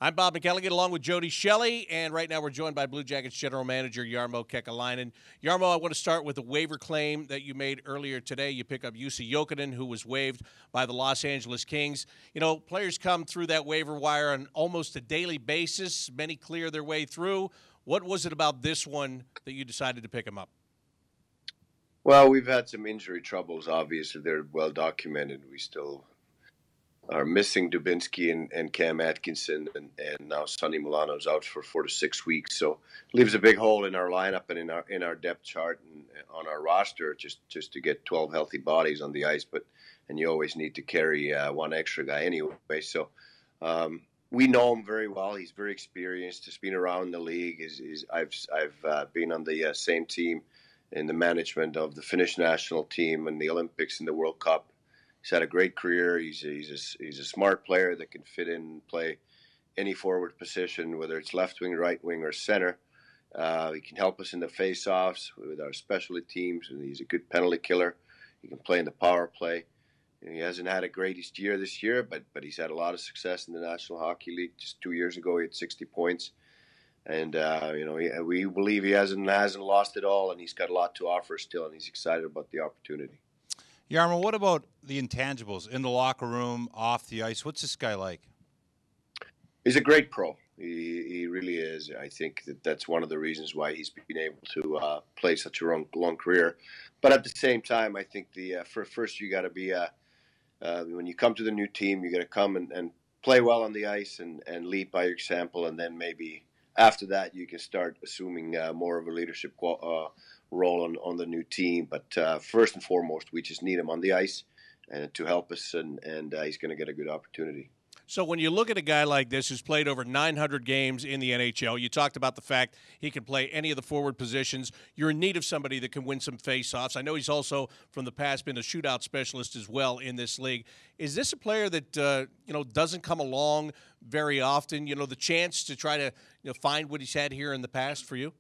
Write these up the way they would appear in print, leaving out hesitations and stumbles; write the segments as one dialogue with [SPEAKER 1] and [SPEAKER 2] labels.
[SPEAKER 1] I'm Bob McElligott along with Jody, Shelley, and right now we're joined by Blue Jackets General Manager Jarmo Kekalainen. Jarmo, I want to start with a waiver claim that you made earlier today. You pick up Jussi Jokinen, who was waived by the Los Angeles Kings. You know, players come through that waiver wire on almost a daily basis. Many clear their way through. What was it about this one that you decided to pick him up?
[SPEAKER 2] Well, we've had some injury troubles. Obviously, they're well documented. We still are missing Dubinsky and Cam Atkinson, and now Sonny Milano's out for 4 to 6 weeks. So leaves a big hole in our lineup and in our depth chart and on our roster just to get 12 healthy bodies on the ice. And you always need to carry one extra guy anyway. So we know him very well. He's very experienced. He's been around the league. I've been on the same team in the management of the Finnish national team and the Olympics and the World Cup. He's had a great career. He's a smart player that can fit in and play any forward position, whether it's left wing, right wing, or center. He can help us in the face-offs with our specialty teams, and he's a good penalty killer. He can play in the power play. And he hasn't had a greatest year this year, but he's had a lot of success in the National Hockey League. Just 2 years ago, he had 60 points. And, we believe he hasn't lost it all, and he's got a lot to offer still, and he's excited about the opportunity.
[SPEAKER 3] Jarmo, what about the intangibles in the locker room, off the ice? What's this guy like?
[SPEAKER 2] He's a great pro. He really is. I think that's one of the reasons why he's been able to play such a long career. But at the same time, I think first you got to be when you come to the new team, you got to come and play well on the ice and lead by your example, and then maybe after that you can start assuming more of a leadership role on the new team. But first and foremost, we just need him on the ice and to help us, and he's going to get a good opportunity.
[SPEAKER 1] So when you look at a guy like this who's played over 900 games in the NHL, you talked about the fact he can play any of the forward positions. You're in need of somebody that can win some faceoffs. I know he's also, from the past, been a shootout specialist as well in this league. Is this a player that doesn't come along very often? You know, the chance to try to find what he's had here in the past for you?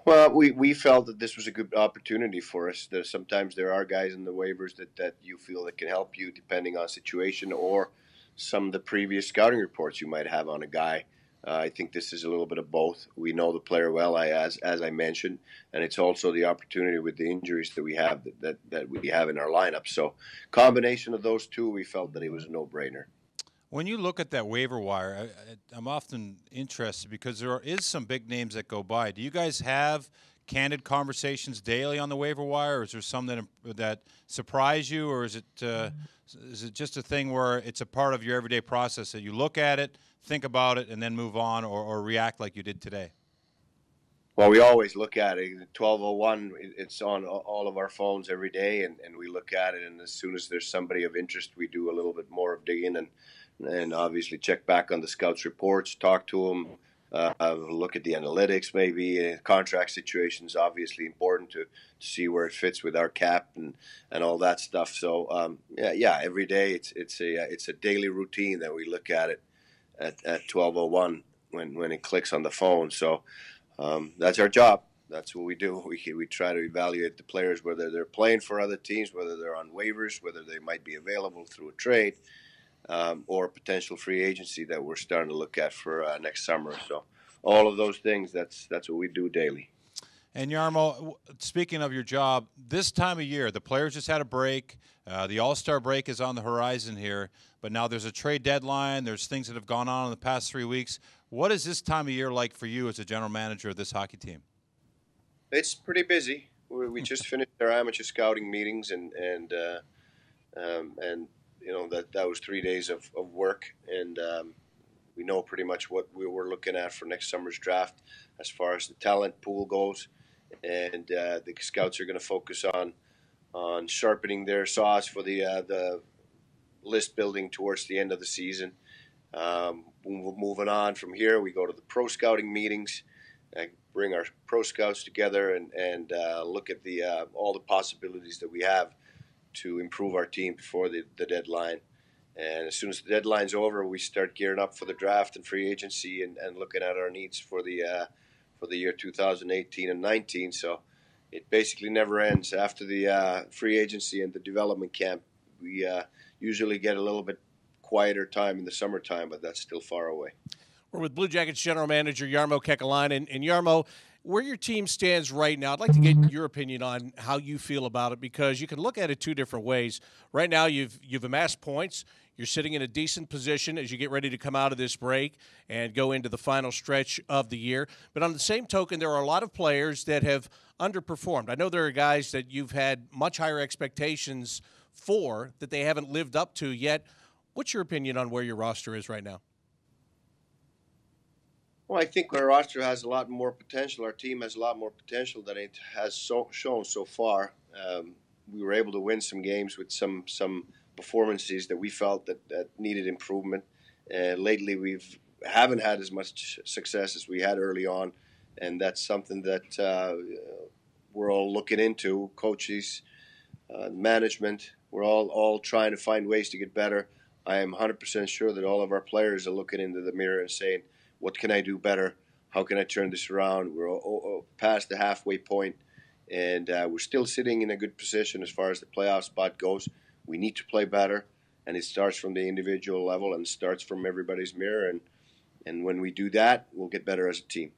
[SPEAKER 2] Well, we felt that this was a good opportunity for us. Sometimes there are guys in the waivers that you feel that can help you depending on situation or some of the previous scouting reports you might have on a guy. I think this is a little bit of both. We know the player well, as I mentioned, and it's also the opportunity with the injuries that we have that we have in our lineup. So combination of those two, we felt that it was a no-brainer.
[SPEAKER 3] When you look at that waiver wire, I'm often interested because there is some big names that go by. Do you guys have candid conversations daily on the waiver wire, or is there some that surprise you, or is it just a thing where it's a part of your everyday process that you look at it, think about it, and then move on or react like you did today?
[SPEAKER 2] Well, we always look at it. 12:01, it's on all of our phones every day, and we look at it, and as soon as there's somebody of interest, we do a little bit more of digging and obviously check back on the scouts' reports, talk to them, look at the analytics maybe. Contract situations obviously important to see where it fits with our cap and all that stuff. So every day it's a daily routine that we look at it at 12:01 when it clicks on the phone. So that's our job. That's what we do. We try to evaluate the players, whether they're playing for other teams, whether they're on waivers, whether they might be available through a trade. Or potential free agency that we're starting to look at for next summer. So all of those things, that's what we do daily.
[SPEAKER 3] And Jarmo, speaking of your job, this time of year, the players just had a break. The All-Star break is on the horizon here, but now there's a trade deadline. There's things that have gone on in the past 3 weeks. What is this time of year like for you as a general manager of this hockey team?
[SPEAKER 2] It's pretty busy. We just finished our amateur scouting meetings and that was 3 days of work, and we know pretty much what we were looking at for next summer's draft as far as the talent pool goes, and the scouts are going to focus on sharpening their saws for the list building towards the end of the season. Moving on from here, we go to the pro scouting meetings, bring our pro scouts together and look at all the possibilities that we have to improve our team before the deadline. And as soon as the deadline's over, we start gearing up for the draft and free agency and looking at our needs for the year 2018 and 19. So it basically never ends. After the free agency and the development camp, we usually get a little bit quieter time in the summertime, but that's still far away.
[SPEAKER 1] We're with Blue Jackets general manager Jarmo Kekalainen. And Jarmo, where your team stands right now, I'd like to get your opinion on how you feel about it, because you can look at it two different ways. Right now, you've amassed points. You're sitting in a decent position as you get ready to come out of this break and go into the final stretch of the year. But on the same token, there are a lot of players that have underperformed. I know there are guys that you've had much higher expectations for that they haven't lived up to yet. What's your opinion on where your roster is right now?
[SPEAKER 2] Well, I think our roster has a lot more potential. Our team has a lot more potential than it has shown so far. We were able to win some games with some performances that we felt that needed improvement. Lately, haven't had as much success as we had early on, and that's something that we're all looking into. Coaches, management, we're all trying to find ways to get better. I am 100% sure that all of our players are looking into the mirror and saying, what can I do better? How can I turn this around? We're all past the halfway point, and we're still sitting in a good position as far as the playoff spot goes. We need to play better, and it starts from the individual level and starts from everybody's mirror. And when we do that, we'll get better as a team.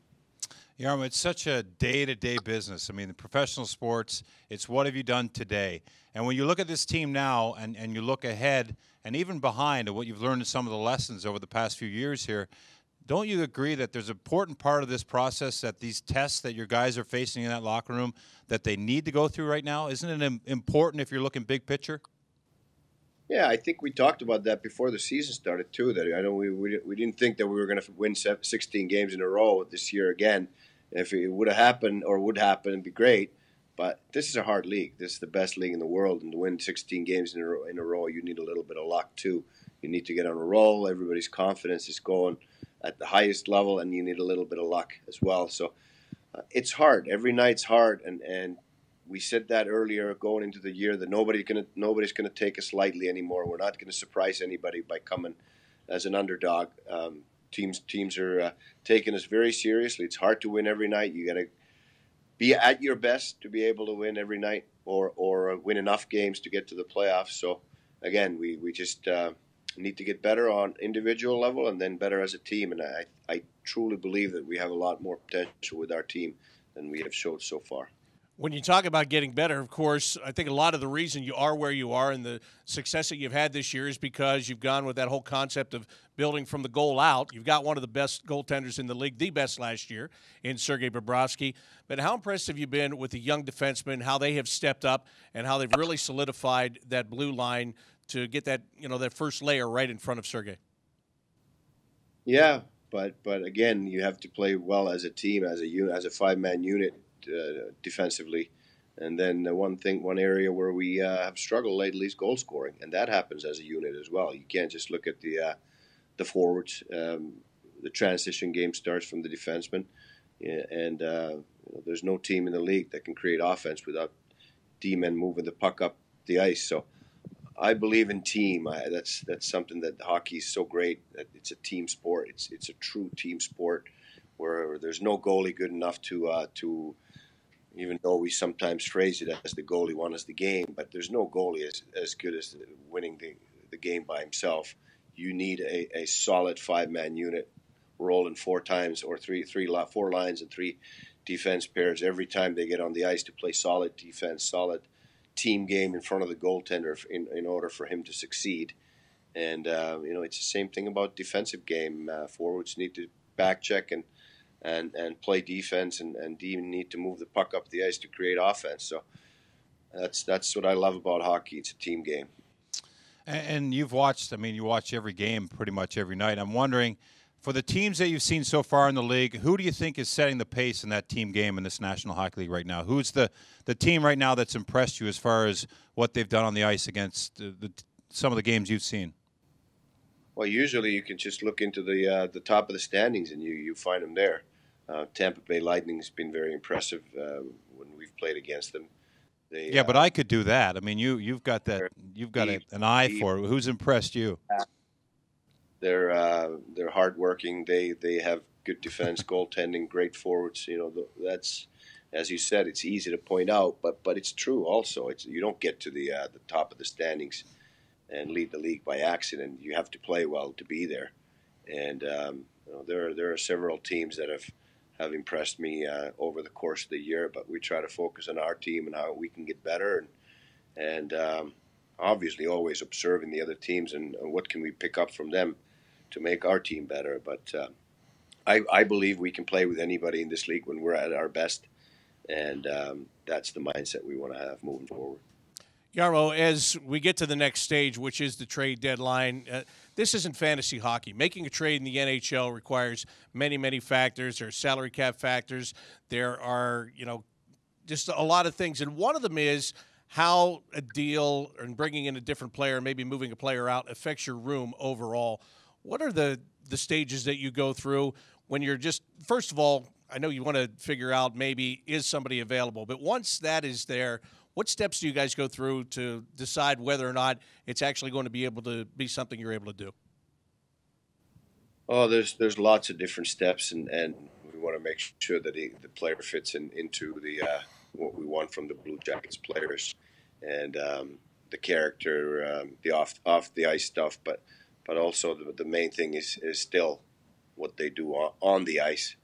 [SPEAKER 3] Jarmo, it's such a day-to-day business. I mean, the professional sports, it's what have you done today? And when you look at this team now and you look ahead and even behind at what you've learned in some of the lessons over the past few years here, don't you agree that there's an important part of this process, that these tests that your guys are facing in that locker room, that they need to go through right now? Isn't it important if you're looking big picture?
[SPEAKER 2] Yeah, I think we talked about that before the season started too. That I know we didn't think that we were going to win 16 games in a row this year again. If it would have happened or would happen, it'd be great. But this is a hard league. This is the best league in the world, and to win 16 games in a row, you need a little bit of luck too. You need to get on a roll. Everybody's confidence is going at the highest level, and you need a little bit of luck as well. So it's hard. Every night's hard, and we said that earlier going into the year that nobody's gonna take us lightly anymore. We're not going to surprise anybody by coming as an underdog. Teams are taking us very seriously. It's hard to win every night. You got to be at your best to be able to win every night, or win enough games to get to the playoffs. So again, we just need to get better on individual level and then better as a team. And I truly believe that we have a lot more potential with our team than we have showed so far.
[SPEAKER 1] When you talk about getting better, of course, I think a lot of the reason you are where you are and the success that you've had this year is because you've gone with that whole concept of building from the goal out. You've got one of the best goaltenders in the league, the best last year, in Sergei Bobrovsky. But how impressed have you been with the young defensemen, how they have stepped up and how they've really solidified that blue line to get that, that first layer right in front of Sergei?
[SPEAKER 2] Yeah, but again, you have to play well as a team, as a unit, as a five-man unit. Defensively, and then one area where we have struggled lately is goal scoring, and that happens as a unit as well. You can't just look at the forwards. The transition game starts from the defenseman, and there's no team in the league that can create offense without D-men moving the puck up the ice. So I believe in team. That's something that hockey is so great. That it's a team sport. It's a true team sport where there's no goalie good enough to even though we sometimes phrase it as the goalie won us the game, but there's no goalie as good as winning the game by himself. You need a solid five-man unit rolling four lines and three defense pairs every time they get on the ice to play solid defense, solid team game in front of the goaltender in order for him to succeed. And, it's the same thing about defensive game. Forwards need to back check and play defense, and need to move the puck up the ice to create offense. So that's what I love about hockey. It's a team game.
[SPEAKER 3] And you've watched, you watch every game pretty much every night. I'm wondering, for the teams that you've seen so far in the league, who do you think is setting the pace in that team game in this National Hockey League right now? Who's the team right now that's impressed you as far as what they've done on the ice against some of the games you've seen?
[SPEAKER 2] Well, usually you can just look into the top of the standings and you find them there. Tampa Bay Lightning has been very impressive when we've played against them.
[SPEAKER 3] But I could do that. You've got that. You've got an eye for it. Who's impressed you?
[SPEAKER 2] They're hardworking. They have good defense, goaltending, great forwards. That's, as you said, it's easy to point out, but it's true also. You don't get to the top of the standings and lead the league by accident. You have to play well to be there. And there are several teams that have impressed me over the course of the year, but we try to focus on our team and how we can get better, and obviously always observing the other teams and what can we pick up from them to make our team better. But I believe we can play with anybody in this league when we're at our best, and that's the mindset we want to have moving forward.
[SPEAKER 1] Jarmo, as we get to the next stage, which is the trade deadline, this isn't fantasy hockey. Making a trade in the NHL requires many, many factors. There are salary cap factors. There are, just a lot of things. And one of them is how a deal and bringing in a different player, maybe moving a player out, affects your room overall. What are the stages that you go through when you're just, first of all, I know you want to figure out maybe is somebody available, but once that is there, what steps do you guys go through to decide whether or not it's actually going to be able to be something you're able to do?
[SPEAKER 2] Oh, there's lots of different steps, and we want to make sure that the player fits into the what we want from the Blue Jackets players, and the character, the off the ice stuff, but also the main thing is still what they do on the ice.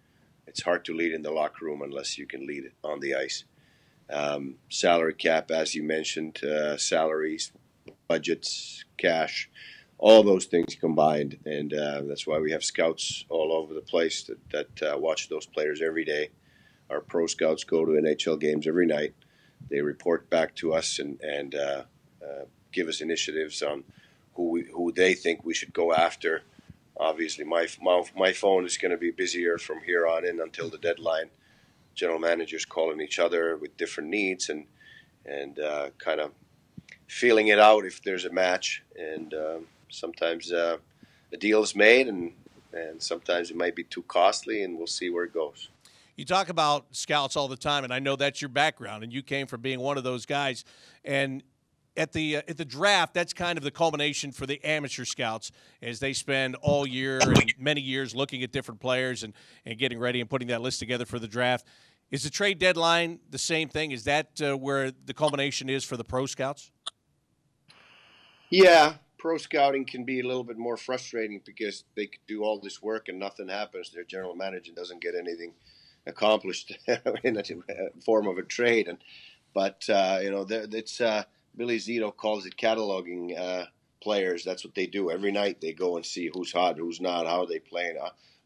[SPEAKER 2] It's hard to lead in the locker room unless you can lead it on the ice. Salary cap, as you mentioned, salaries, budgets, cash, all those things combined. And that's why we have scouts all over the place that watch those players every day. Our pro scouts go to NHL games every night. They report back to us and give us initiatives on who they think we should go after. Obviously, my phone is going to be busier from here on in until the deadline. General managers calling each other with different needs and kind of feeling it out if there's a match. And sometimes a deal is made, and sometimes it might be too costly, and we'll see where it goes.
[SPEAKER 1] You talk about scouts all the time, and I know that's your background, and you came from being one of those guys. And at the draft, that's kind of the culmination for the amateur scouts as they spend all year and many years looking at different players and getting ready and putting that list together for the draft. Is the trade deadline the same thing? Is that where the culmination is for the pro scouts?
[SPEAKER 2] Yeah, pro scouting can be a little bit more frustrating because they could do all this work and nothing happens. Their general manager doesn't get anything accomplished in a form of a trade. But it's Billy Zito calls it cataloging players. That's what they do. Every night they go and see who's hot, who's not, how are they playing.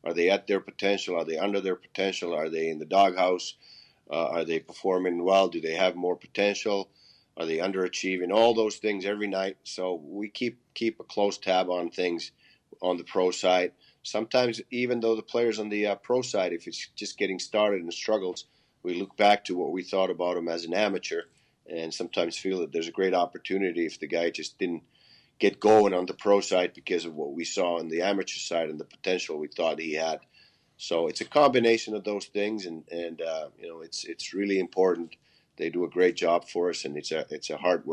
[SPEAKER 2] Are they at their potential? Are they under their potential? Are they in the doghouse? Are they performing well? Do they have more potential? Are they underachieving? All those things every night. So we keep a close tab on things on the pro side. Sometimes even though the players on the pro side, if it's just getting started and struggles, we look back to what we thought about him as an amateur and sometimes feel that there's a great opportunity if the guy just didn't get going on the pro side because of what we saw on the amateur side and the potential we thought he had. So it's a combination of those things, and it's really important. They do a great job for us, and it's a hard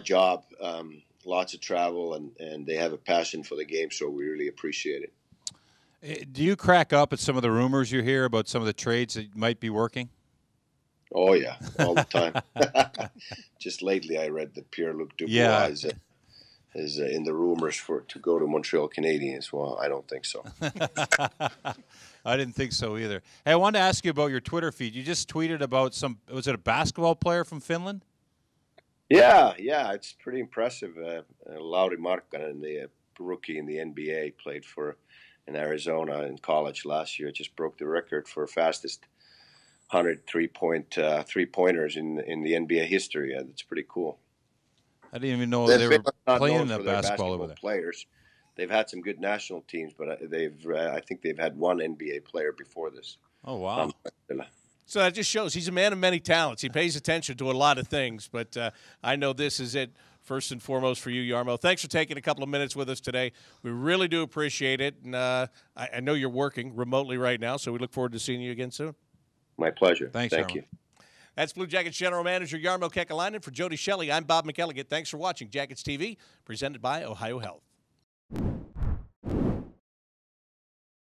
[SPEAKER 2] job, lots of travel, and they have a passion for the game, so we really appreciate it.
[SPEAKER 3] Do you crack up at some of the rumors you hear about some of the trades that might be working?
[SPEAKER 2] Oh, yeah, all the time. Just lately I read that Pierre-Luc Dubois is in the rumors to go to Montreal Canadiens. Well, I don't think so.
[SPEAKER 3] I didn't think so either. Hey, I wanted to ask you about your Twitter feed. You just tweeted about was it a basketball player from Finland?
[SPEAKER 2] Yeah, it's pretty impressive. Lauri Markkanen, the rookie in the NBA, played in Arizona in college last year. Just broke the record for fastest 100 three-pointers in the NBA history. It's pretty cool.
[SPEAKER 3] I didn't even know they were playing basketball over there.
[SPEAKER 2] Players. They've had some good national teams, but I think they've had one NBA player before this.
[SPEAKER 3] Oh, wow.
[SPEAKER 1] So that just shows he's a man of many talents. He pays attention to a lot of things, but I know this is it first and foremost for you, Jarmo. Thanks for taking a couple of minutes with us today. We really do appreciate it, and I know you're working remotely right now, so we look forward to seeing you again soon.
[SPEAKER 2] My pleasure.
[SPEAKER 3] Thank
[SPEAKER 2] you.
[SPEAKER 1] That's Blue Jackets General Manager Jarmo Kekalainen. For Jody, Shelley, I'm Bob McElligott. Thanks for watching Jackets TV, presented by Ohio Health.